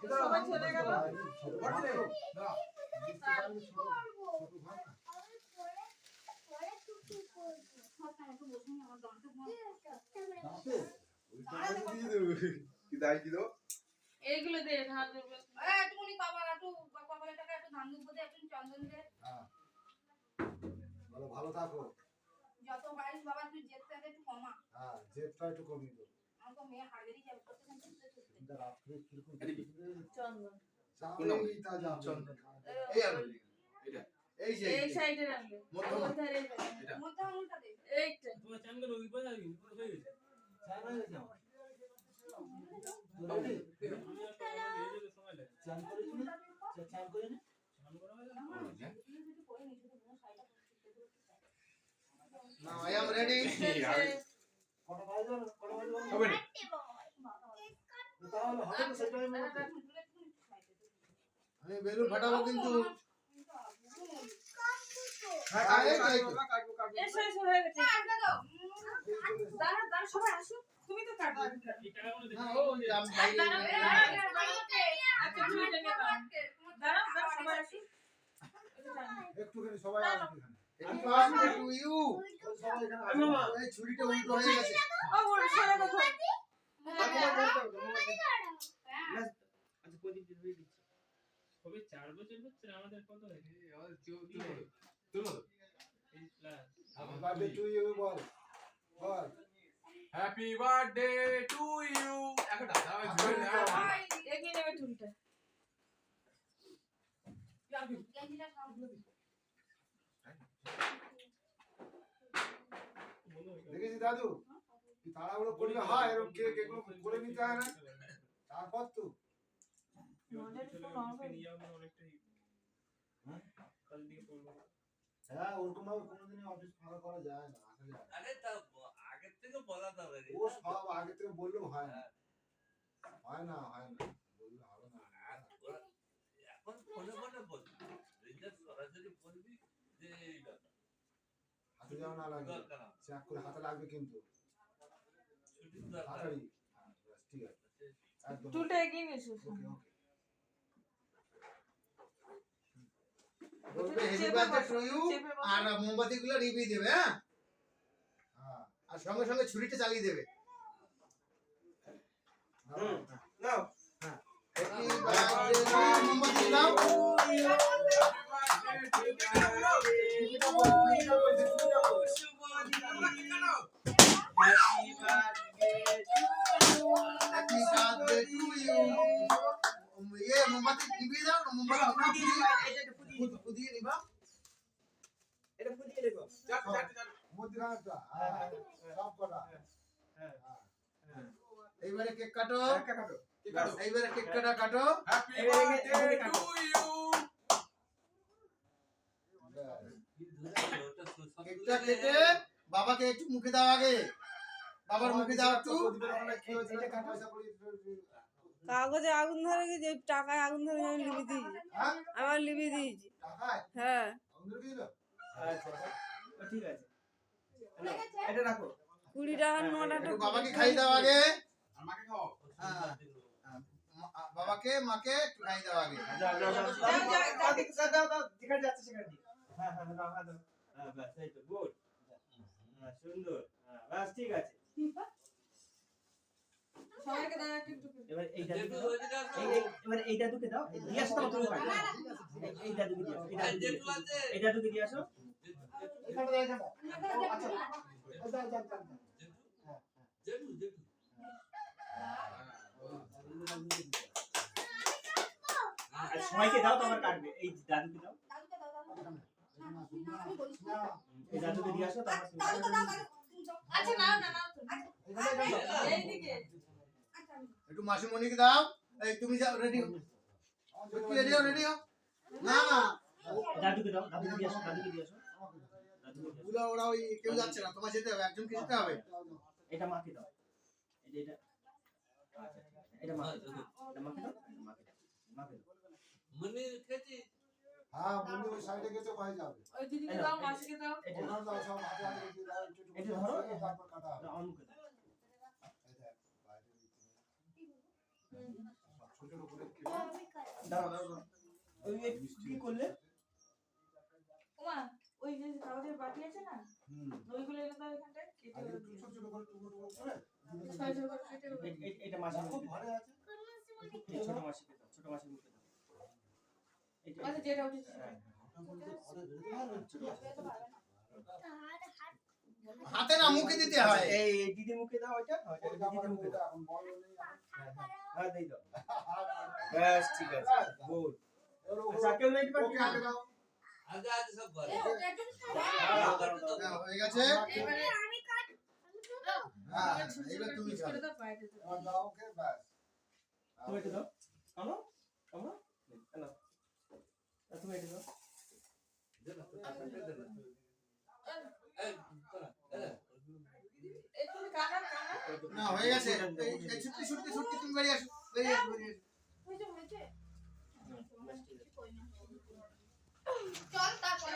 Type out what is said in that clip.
সবাই চলে গেল। এইগুলো দে ধান দেবে। তুমি কপালে টাকা একটু ধান দুধ দে, একটু চন্দন দে। ভালো থাকো। যত পারিস বাবা তুই জেদটা একটু কমা। হ্যাঁ, জেদটা একটু কমিয়ে দাও। আমার তো মেয়ে হাড়বেরি যাবে প্রত্যেকদিন ছুটতে ছুটতে। কিন্তু রাত্রে কিরকম চন্দন। চাই তা যাবে। চন্দন। এই আর এটা। এই যে এই সাইডে রাখবে। মধ্যে এটা। মধ্যে আঙুলটা দে। এইটা। তোমার চান করে ওই পাশে আসবি পুরো হয়ে গেছে চাই না যাও। চান করে তুমি চান করে না Now I am ready. কত বাজে কত বাজে হবে না তাহলে হবে না সেটাই মনে আমি বেলুন ফাটাবো কিন্তু হ্যাঁ কাটবো এসো এসো হয়ে গেছে। আটকা দাও। দাঁড়া দাঁড়া সবাই আসো। তুমি তো কাটবে। এই টাকাগুলো দেখি না ও আমি বাইরে আচ্ছা তুমি এটা নিয়ে দাও। দাঁড়া দাঁড়া সবাই আসো। একটুখানি সবাই আসবে এখানে একটু আসবে টু ইউ সবাই এখানে আসবে। এই ছুরিটা উল্টো হয়ে গেছে ও বড় সরে কথা। আচ্ছা প্রদীপ দিয়ে হয়ে দিচ্ছে কবে 4 বছর হচ্ছে না আমাদের কত হয়েছে তুলো এই plus happy birthday to you বল বল হ্যাপি বার্থডে টু ইউ এখন দাদা এগিয়ে নেবে টুলটা। গেঞ্জিটা সামনে। দেখেছি দাদু কি তাড়াহুড়ো করলে হয় এরকম কেক এগুলো করে নিতে হয় না তারপর তো হ্যাঁ ওরকম ভাবে কোনোদিনই অফিস ফাঁকা করা যায় না আসলে আগের থেকে বলা যাবে ও সব আগে থেকে বললেও হয় না হয় না বললে হবে না এখন ফোনে ফোনে বলবি রেজাল্ট সরাসরি বলবি যে এই ব্যাপার হাতে যাও না লাগবে দরকার আমার চেক করে হাতে লাগবে কিন্তু ছুটির দরকার তাড়াতাড়ি হ্যাঁ, ব্যাস, ঠিক আছে একদম টুলটা এগিয়ে নিয়ে এসো। ওকে ওকে বলবে হ্যাপি বার্থডে টু ইউ আর মোমবাতিগুলো রিবি দেবে হ্যাঁ হ্যাঁ আর সঙ্গে সঙ্গে ছুরিটা চালিয়ে দেবে নাও হ্যাপি বার্থডে মোমবাতি দাও হ্যাপি বার্থডে টু ইউ ये मोमबाती টিভি দাও না মোমবাতি ফুদিয়ে দিবা এটা ফুটিয়ে দেবো মধ্যখানেরটা হ্যাঁ সব কটা এইবারে কেক কাটো কাটো এইবারে কেক কাটো হ্যাপি বার্থডে টু ইউ কেকটা কেটে বাবাকে একটু মুখে দাও আগে বাবার মুখে দাও একটু কাগজে আগুন ধরে গেছে টাকায় আগুন ধরে আমি লিবি দিয়েছি হ্যাঁ আমার লিবি দিয়েছি টাকায় হ্যাঁ আঙুল দিল আচ্ছা ঠিক আছে এটা রাখো 20 টাকা 9 টাকা একটু বাবাকে খাই দাও আগে আমাকে খাও হ্যাঁ বাবাকে মাকে একটু খাই দাও আগে দাও যেখানে যাচ্ছে সেখানে দিই হ্যাঁ বাস এই তো গুড হ্যাঁ সুন্দর হ্যাঁ বাস ঠিক আছে সবাইকে দাও একটু। এবার এইটা যেটু দুকে ওইদিকে আসো এবার এইটা দুকে দাও এই দিয়ে আসো তোমার এইটা দুকে দিয়ে যেটু আছে এইটা দুকে দিয়ে আসো এখানে দেখো আচ্ছা যেটু যেটু আর সবাইকে দাও তোমার কাটবে এই দাদুকে দাও দাদুকে দাও দাদু। না আমি বলিস না। এই দাদুকে দিয়ে আসো তারপর দাদুকে দাও দাদু। আচ্ছা নাও না নাও তুমি। এইদিকে। আচ্ছা একটু মাসিমণিকে দাও এই তুমি যাও রেডি তুমি রেডি হও না দাদুকে দাও দাদুকে দিয়ে আসো দাদুকে দিয়ে আসো ওরা ওরা ওই কেউ যাচ্ছে না তোমার যেতে হবে একজনকে যেতে হবে এটা মাকে দাও এটা আচ্ছা এটা মাকে দাও এটা মাকে দাও মাকে দাও মনে খেয়েছি হ্যাঁ বন্ধু ওই সাইডে গেছে পাই যাবে ওই দিদিকে দাও মাসিকে দাও। এটা ওনার দাও সব হাতে হাতে দিয়ে দাও একটু এটা ধরো তারপর কাটা হবে অমুকে দাও এই দেখ বাইরে দিচ্ছি ছোট করে কেটে দাঁড়াও দাঁড়াও ওই কি করলে ওমা ওই যে কাগজের বাটি আছে না হুম ওইগুলো এনে দাও এখানটায় কেটে আর ওগুলো একটু দিয়ে ছোট ছোট করে টুকরো টুকরো করে ছয় ছয় করে কেটে ওগুলো এটা মাছের খুব মুখে ভালো আছে দাও। ছোট মাছকে দাও ছোট মাছের মুখে দাও এটা আচ্ছা যেটা উঠেছে হ্যাঁ, ছোট হাতে না মুখে দিতে হয় এই দিদির মুখে দাও ওইটা দিদির মুখে দাও এখন বল নেই হ্যাঁ দিয়ে দাও ব্যাস ঠিক আছে গুড আচ্ছা কেউ নেই ওকে আগে দাও আগে আগে সব করে ওটা একটু হ্যাঁ, হয়ে গেছে এবারে আমি কাট হ্যাঁ এবার তুমি পিস করে দাও পায়েতে দাও। এবার দাও ওকে ব্যাস তুমি এটা দাও কামো কামো না তুমি এটা দাও এই তোরা এই তুমি কানা কানা না হয়ে গেছে এই ছুটকি ছুটকি ছুটকি তুমি বেরিয়ে আসো বেরিয়ে আসো বেরিয়ে আসো হয়েছে হয়েছে ব্যাস ঠিক আছে চল তারপরে